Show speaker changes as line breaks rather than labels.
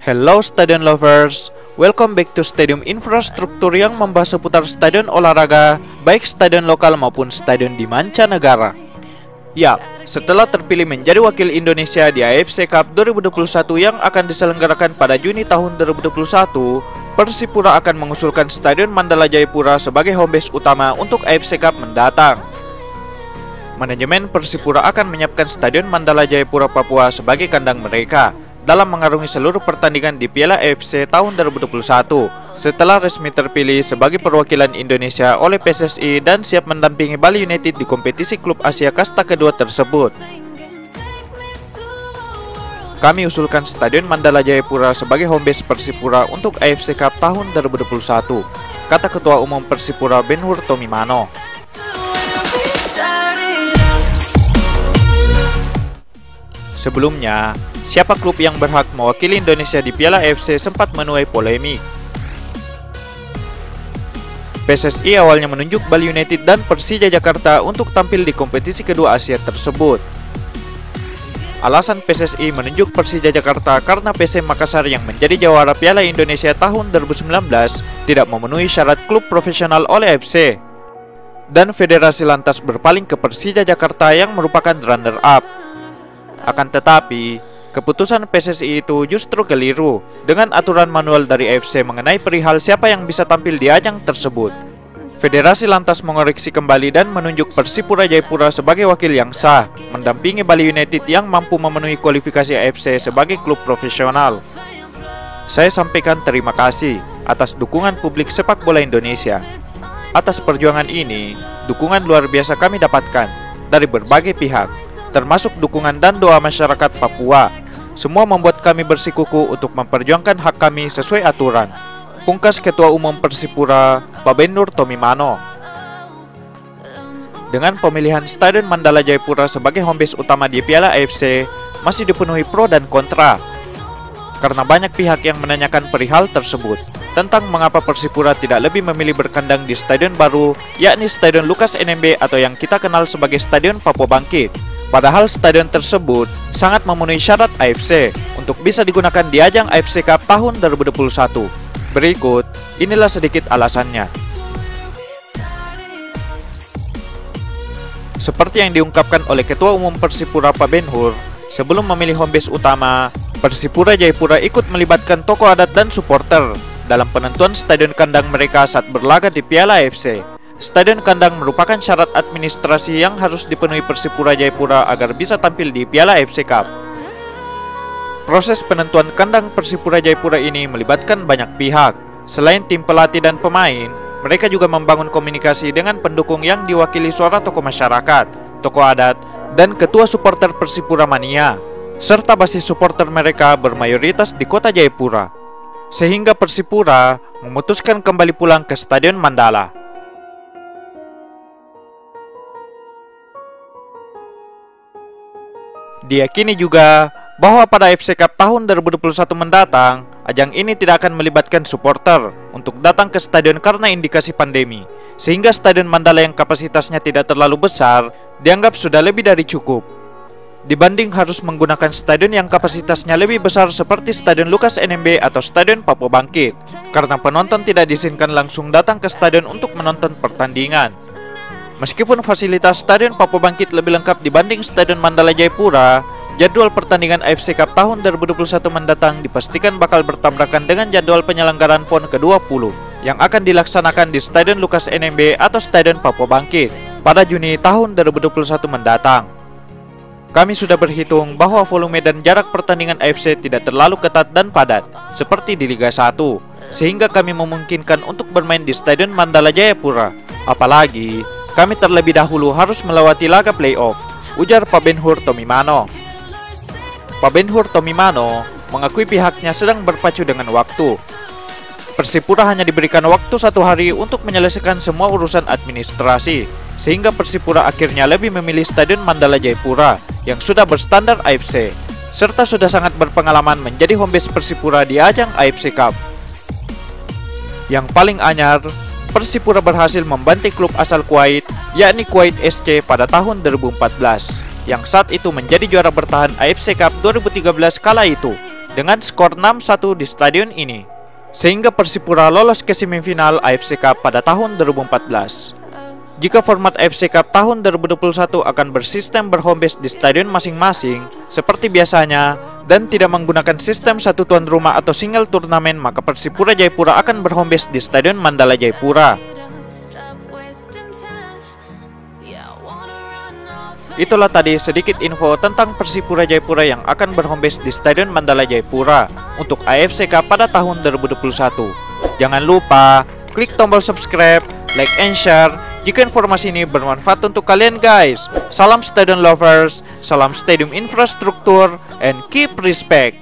Hello Stadion Lovers, welcome back to Stadium Infrastruktur yang membahas seputar stadion olahraga, baik stadion lokal maupun stadion di mancanegara. Ya, setelah terpilih menjadi wakil Indonesia di AFC Cup 2021 yang akan diselenggarakan pada Juni tahun 2021, Persipura akan mengusulkan Stadion Mandala Jayapura sebagai home base utama untuk AFC Cup mendatang. Manajemen Persipura akan menyiapkan Stadion Mandala Jayapura Papua sebagai kandang mereka dalam mengarungi seluruh pertandingan di Piala AFC tahun 2021 setelah resmi terpilih sebagai perwakilan Indonesia oleh PSSI dan siap mendampingi Bali United di kompetisi klub Asia kasta kedua tersebut. Kami usulkan Stadion Mandala Jayapura sebagai home base Persipura untuk AFC Cup tahun 2021, kata Ketua Umum Persipura Ben-Hur Tomimano. Sebelumnya, siapa klub yang berhak mewakili Indonesia di Piala AFC sempat menuai polemik. PSSI awalnya menunjuk Bali United dan Persija Jakarta untuk tampil di kompetisi kedua Asia tersebut. Alasan PSSI menunjuk Persija Jakarta karena PSM Makassar yang menjadi jawara Piala Indonesia tahun 2019 tidak memenuhi syarat klub profesional oleh AFC. Dan federasi lantas berpaling ke Persija Jakarta yang merupakan runner-up. Akan tetapi, keputusan PSSI itu justru keliru dengan aturan manual dari AFC mengenai perihal siapa yang bisa tampil di ajang tersebut. Federasi lantas mengoreksi kembali dan menunjuk Persipura Jayapura sebagai wakil yang sah, mendampingi Bali United yang mampu memenuhi kualifikasi AFC sebagai klub profesional. Saya sampaikan terima kasih atas dukungan publik sepak bola Indonesia. Atas perjuangan ini, dukungan luar biasa kami dapatkan dari berbagai pihak, termasuk dukungan dan doa masyarakat Papua. Semua membuat kami bersikukuh untuk memperjuangkan hak kami sesuai aturan, pungkas Ketua Umum Persipura, Pak Ben-Hur Tomimano. Dengan pemilihan Stadion Mandala Jayapura sebagai home base utama di Piala AFC, masih dipenuhi pro dan kontra. Karena banyak pihak yang menanyakan perihal tersebut, tentang mengapa Persipura tidak lebih memilih berkandang di stadion baru, yakni Stadion Lukas NMB atau yang kita kenal sebagai Stadion Papua Bangkit. Padahal stadion tersebut sangat memenuhi syarat AFC untuk bisa digunakan di ajang AFC Cup tahun 2021. Berikut, inilah sedikit alasannya. Seperti yang diungkapkan oleh Ketua Umum Persipura Pak Ben-Hur, sebelum memilih home base utama, Persipura Jayapura ikut melibatkan tokoh adat dan supporter dalam penentuan stadion kandang mereka saat berlaga di Piala AFC. Stadion kandang merupakan syarat administrasi yang harus dipenuhi Persipura Jayapura agar bisa tampil di Piala AFC Cup. Proses penentuan kandang Persipura Jayapura ini melibatkan banyak pihak. Selain tim pelatih dan pemain, mereka juga membangun komunikasi dengan pendukung yang diwakili suara tokoh masyarakat, tokoh adat, dan ketua supporter Persipura Mania, serta basis supporter mereka bermayoritas di kota Jayapura. Sehingga Persipura memutuskan kembali pulang ke Stadion Mandala. Diyakini juga bahwa pada AFC Cup tahun 2021 mendatang, ajang ini tidak akan melibatkan supporter untuk datang ke stadion karena indikasi pandemi, sehingga Stadion Mandala yang kapasitasnya tidak terlalu besar dianggap sudah lebih dari cukup, dibanding harus menggunakan stadion yang kapasitasnya lebih besar seperti Stadion Lukas NMB atau Stadion Papua Bangkit, karena penonton tidak diizinkan langsung datang ke stadion untuk menonton pertandingan. Meskipun fasilitas Stadion Papua Bangkit lebih lengkap dibanding Stadion Mandala Jayapura, jadwal pertandingan AFC Cup tahun 2021 mendatang dipastikan bakal bertabrakan dengan jadwal penyelenggaraan PON ke-20 yang akan dilaksanakan di Stadion Lukas NMB atau Stadion Papua Bangkit pada Juni tahun 2021 mendatang. Kami sudah berhitung bahwa volume dan jarak pertandingan AFC tidak terlalu ketat dan padat seperti di Liga 1, sehingga kami memungkinkan untuk bermain di Stadion Mandala Jayapura. Apalagi kami terlebih dahulu harus melewati laga playoff, ujar Pak Ben-Hur Tomimano. Pak Ben-Hur Tomimano mengakui pihaknya sedang berpacu dengan waktu. Persipura hanya diberikan waktu 1 hari untuk menyelesaikan semua urusan administrasi, sehingga Persipura akhirnya lebih memilih Stadion Mandala Jayapura yang sudah berstandar AFC, serta sudah sangat berpengalaman menjadi home base Persipura di ajang AFC Cup. Yang paling anyar, Persipura berhasil membanting klub asal Kuwait, yakni Kuwait SC pada tahun 2014, yang saat itu menjadi juara bertahan AFC Cup 2013 kala itu, dengan skor 6-1 di stadion ini, sehingga Persipura lolos ke semifinal AFC Cup pada tahun 2014. Jika format AFC Cup tahun 2021 akan bersistem berhome base di stadion masing-masing seperti biasanya dan tidak menggunakan sistem satu tuan rumah atau single turnamen, maka Persipura Jayapura akan berhome base di Stadion Mandala Jayapura. Itulah tadi sedikit info tentang Persipura Jayapura yang akan berhome base di Stadion Mandala Jayapura untuk AFC Cup pada tahun 2021. Jangan lupa klik tombol subscribe, like and share jika informasi ini bermanfaat untuk kalian guys. Salam stadion lovers, salam stadium infrastruktur, and keep respect.